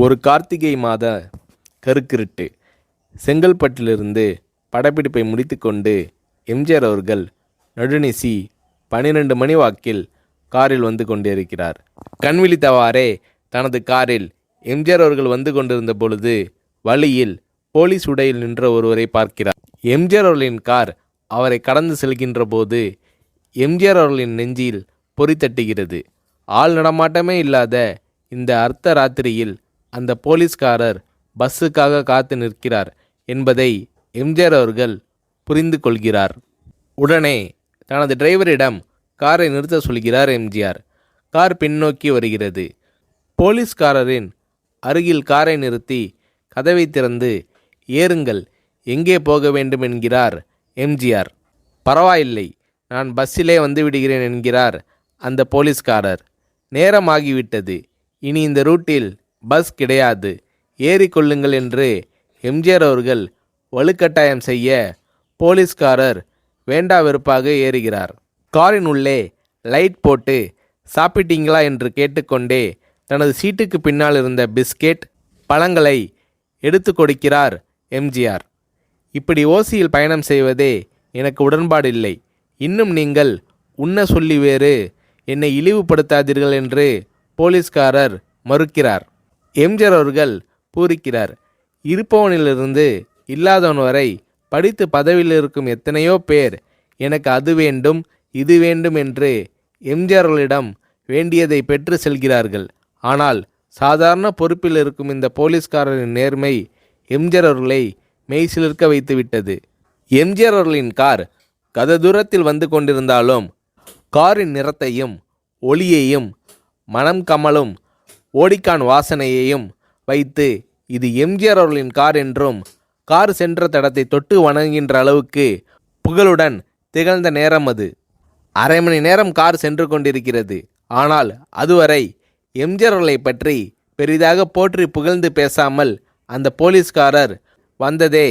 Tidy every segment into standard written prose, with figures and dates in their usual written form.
ஒரு கார்த்திகை மாத கருக்கிருட்டு. செங்கல்பட்டிலிருந்து படப்பிடிப்பை முடித்துக்கொண்டு எம்ஜிஆர் அவர்கள் நடுநிசி 12 மணி வாக்கில் காரில் வந்து கொண்டிருக்கிறார். கண்விழித்தவாறே தனது காரில் எம்ஜிஆர் அவர்கள் வந்து கொண்டிருந்த பொழுது வழியில் போலீஸ் உடையில் நின்ற ஒருவரை பார்க்கிறார். எம்ஜிஆர் அவர்களின் கார் அவரை கடந்து செல்கின்ற போது எம்ஜிஆர் அவர்களின் நெஞ்சில் பொறி தட்டுகிறது. ஆள் நடமாட்டமே இல்லாத இந்த அர்த்த ராத்திரியில் அந்த போலீஸ்காரர் பஸ்ஸுக்காக காத்து நிற்கிறார் என்பதை எம்ஜிஆர் அவர்கள் புரிந்து கொள்கிறார். உடனே தனது டிரைவரிடம் காரை நிறுத்த சொல்கிறார் எம்ஜிஆர். கார் பின்னோக்கி வருகிறது. போலீஸ்காரரின் அருகில் காரை நிறுத்தி கதவை திறந்து ஏறுங்கள், எங்கே போக வேண்டும் என்கிறார் எம்ஜிஆர். பரவாயில்லை, நான் பஸ்ஸிலே வந்து விடுகிறேன் என்கிறார் அந்த போலீஸ்காரர். நேரமாகிவிட்டது, இனி இந்த ரூட்டில் பஸ் கிடையாது, ஏறிக்கொள்ளுங்கள் என்று எம்ஜிஆர் அவர்கள் வலுக்கட்டாயம் செய்ய போலீஸ்காரர் வேண்டா வெறுப்பாக ஏறுகிறார். காரின் உள்ளே லைட் போட்டு சாப்பிட்டீங்களா என்று கேட்டுக்கொண்டே தனது சீட்டுக்கு பின்னால் இருந்த பிஸ்கெட் பழங்களை எடுத்து கொடுக்கிறார் எம்ஜிஆர். இப்படி ஓசியில் பயணம் செய்வதே எனக்கு உடன்பாடில்லை. இன்னும் நீங்கள் உண்ண சொல்லி வேறு என்னை இழிவுபடுத்தாதீர்கள் என்று போலீஸ்காரர் மறுக்கிறார். எம்ஜிஆர் அவர்கள் பூரிக்கிறார். இருப்பவனிலிருந்து இல்லாதவன் வரை படித்து பதவியில் இருக்கும் எத்தனையோ பேர் எனக்கு அது வேண்டும் இது வேண்டும் என்று எம்ஜிஆர் அவர்களிடம் வேண்டியதை பெற்று செல்கிறார்கள். ஆனால் சாதாரண பொறுப்பில் இருக்கும் இந்த போலீஸ்காரரின் நேர்மை எம்ஜிஆர் அவர்களை மெய்சிலிர்க்க வைத்துவிட்டது. எம்ஜிஆர் அவர்களின் கார் கத தூரத்தில் வந்து கொண்டிருந்தாலும் காரின் நிறத்தையும் ஒளியையும் மனம் கமலும் ஓடிக்கான் வாசனையையும் வைத்து இது எம்ஜிஆர் அவர்களின் கார் என்றும் கார் சென்ற தடத்தை தொட்டு வணங்குகின்ற அளவுக்கு புகழுடன் திகழ்ந்த நேரம் அது. அரை மணி நேரம் கார் சென்று கொண்டிருக்கிறது. ஆனால் அதுவரை எம்ஜிஆர் அவர்களை பற்றி பெரிதாக போற்றி புகழ்ந்து பேசாமல் அந்த போலீஸ்காரர் வந்ததே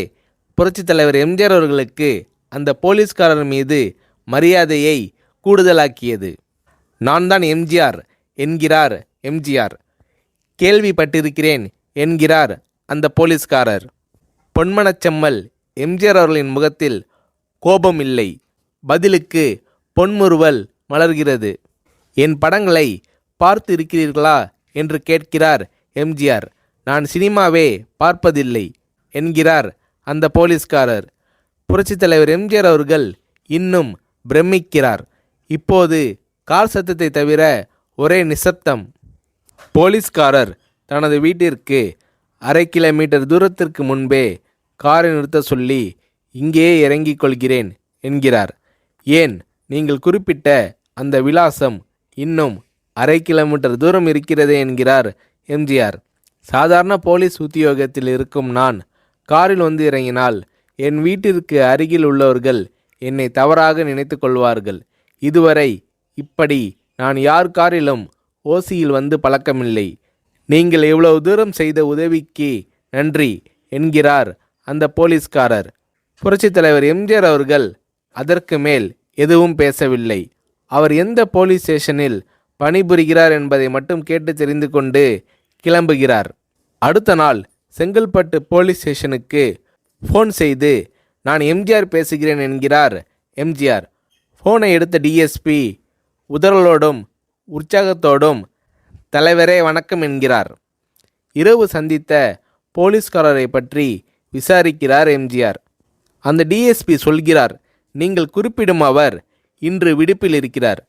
புரட்சித் தலைவர் எம்ஜிஆர் அவர்களுக்கு அந்த போலீஸ்காரர் மீது மரியாதையை கூடுதலாக்கியது. நான் தான் எம்ஜிஆர் என்கிறார் எம்ஜிஆர். கேள்விப்பட்டிருக்கிறேன் என்கிறார் அந்த போலீஸ்காரர். பொன்மனச்செம்மல் எம்ஜிஆர் அவர்களின் முகத்தில் கோபம் இல்லை, பதிலுக்கு பொன்முறுவல் மலர்கிறது. என் படங்களை பார்த்து இருக்கிறீர்களா என்று கேட்கிறார் எம்ஜிஆர். நான் சினிமாவே பார்ப்பதில்லை என்கிறார் அந்த போலீஸ்காரர். புரட்சித் தலைவர் எம்ஜிஆர் அவர்கள் இன்னும் பிரமிக்கிறார். இப்போது கார் சத்தத்தை தவிர ஒரே நிசப்தம். போலீஸ்காரர் தனது வீட்டிற்கு 1/2 கிலோமீட்டர் தூரத்திற்கு முன்பே காரை நிறுத்த சொல்லி இங்கேயே இறங்கிக் கொள்கிறேன் என்கிறார். ஏன், நீங்கள் குறிப்பிட்ட அந்த விலாசம் இன்னும் 1/2 கிலோமீட்டர் தூரம் இருக்கிறதே என்கிறார் எம்ஜிஆர். சாதாரண போலீஸ் உத்தியோகத்தில் இருக்கும் நான் காரில் வந்து இறங்கினால் என் வீட்டிற்கு அருகில் உள்ளவர்கள் என்னை தவறாக நினைத்து கொள்வார்கள். இதுவரை இப்படி நான் யார் காரிலும் ஓசியில் வந்து பழக்கமில்லை. நீங்கள் இவ்வளவு தூரம் செய்த உதவிக்கு நன்றி என்கிறார் அந்த போலீஸ்காரர். புரட்சித் தலைவர் எம்ஜிஆர் அவர்கள் அதற்கு மேல் எதுவும் பேசவில்லை. அவர் எந்த போலீஸ் ஸ்டேஷனில் பணிபுரிகிறார் என்பதை மட்டும் கேட்டு தெரிந்து கொண்டு கிளம்புகிறார். அடுத்த நாள் செங்கல்பட்டு போலீஸ் ஸ்டேஷனுக்கு ஃபோன் செய்து நான் எம்ஜிஆர் பேசுகிறேன் என்கிறார் எம்ஜிஆர். ஃபோனை எடுத்த டிஎஸ்பி உதறலோடும் உற்சாகத்தோடும் தலைவரே வணக்கம் என்கிறார். இரவு சந்தித்த போலீஸ்காரரை பற்றி விசாரிக்கிறார் எம்ஜிஆர். அந்த டிஎஸ்பி சொல்கிறார், நீங்கள் குறிப்பிடும் அவர் இன்று விடுப்பில் இருக்கிறார்.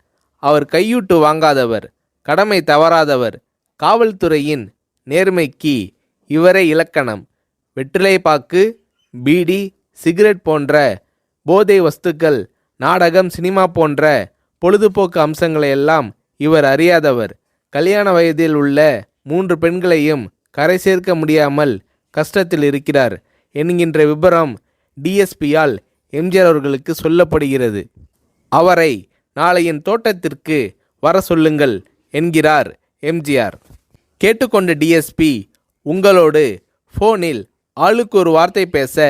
அவர் கையூட்டு வாங்காதவர், கடமை தவறாதவர், காவல்துறையின் நேர்மைக்கு இவரே இலக்கணம். வெற்றிலை பாக்கு, பீடி, சிகரெட் போன்ற போதை வஸ்துக்கள், நாடகம், சினிமா போன்ற பொழுதுபோக்கு அம்சங்களையெல்லாம் இவர் அறியாதவர். கல்யாண வயதில் உள்ள 3 பெண்களையும் கரை சேர்க்க முடியாமல் கஷ்டத்தில் இருக்கிறார் என்கின்ற விபரம் டிஎஸ்பியால் எம்ஜிஆர் அவர்களுக்கு சொல்லப்படுகிறது. அவரை நாளை என் தோட்டத்திற்கு வர சொல்லுங்கள் என்கிறார் எம்ஜிஆர். கேட்டுக்கொண்ட டிஎஸ்பி உங்களோடு ஃபோனில் ஆளுக்கு ஒரு வார்த்தை பேச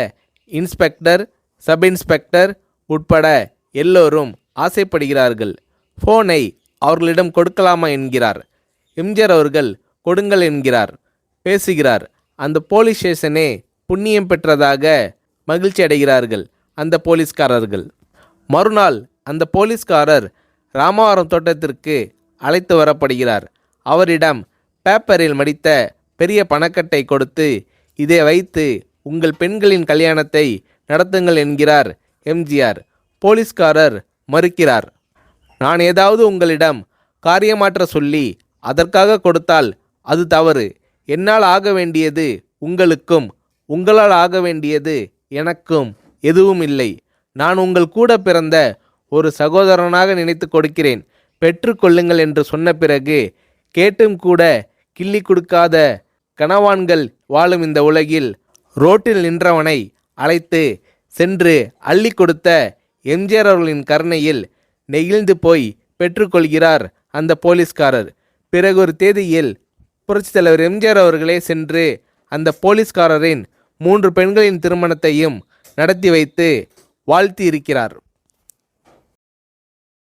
இன்ஸ்பெக்டர், சப் இன்ஸ்பெக்டர் உட்பட எல்லோரும் ஆசைப்படுகிறார்கள். ஃபோனை அவர்களிடம் கொடுக்கலாமா என்கிறார். எம்ஜிஆர் அவர்கள் கொடுங்கள் என்கிறார். பேசுகிறார். அந்த போலீஸ் ஸ்டேஷனே புண்ணியம் பெற்றதாக மகிழ்ச்சி அடைகிறார்கள் அந்த போலீஸ்காரர்கள். மறுநாள் அந்த போலீஸ்காரர் ராமவரம் தோட்டத்திற்கு அழைத்து வரப்படுகிறார். அவரிடம் பேப்பரில் மடித்த பெரிய பணக்கட்டை கொடுத்து, இதை வைத்து உங்கள் பெண்களின் கல்யாணத்தை நடத்துங்கள் என்கிறார் எம்ஜிஆர். போலீஸ்காரர் மறுக்கிறார். நான் ஏதாவது உங்களிடம் காரியமாற்ற சொல்லி அதற்காக கொடுத்தால் அது தவறு. என்னால் ஆக வேண்டியது உங்களுக்கும், உங்களால் ஆக வேண்டியது எனக்கும் எதுவும் இல்லை. நான் உங்கள் கூட பிறந்த ஒரு சகோதரனாக நினைத்து கொடுக்கிறேன், பெற்றுக்கொள்ளுங்கள் என்று சொன்ன பிறகு கேட்டும் கூட கிள்ளி கொடுக்காத கனவான்கள் வாழும் இந்த உலகில் ரோட்டில் நின்றவனை அழைத்து சென்று அள்ளி கொடுத்த எம்ஜிஆர் அவர்களின் கருணையில் நெகிழ்ந்து போய் பெற்றுக்கொள்கிறார் அந்த போலீஸ்காரர். பிறகு ஒரு தேதியில் புரட்சித் தலைவர் எம்ஜிஆர் அவர்களே சென்று அந்த போலீஸ்காரரின் 3 பெண்களின் திருமணத்தையும் நடத்தி வைத்து வாழ்த்தி இருக்கிறார்.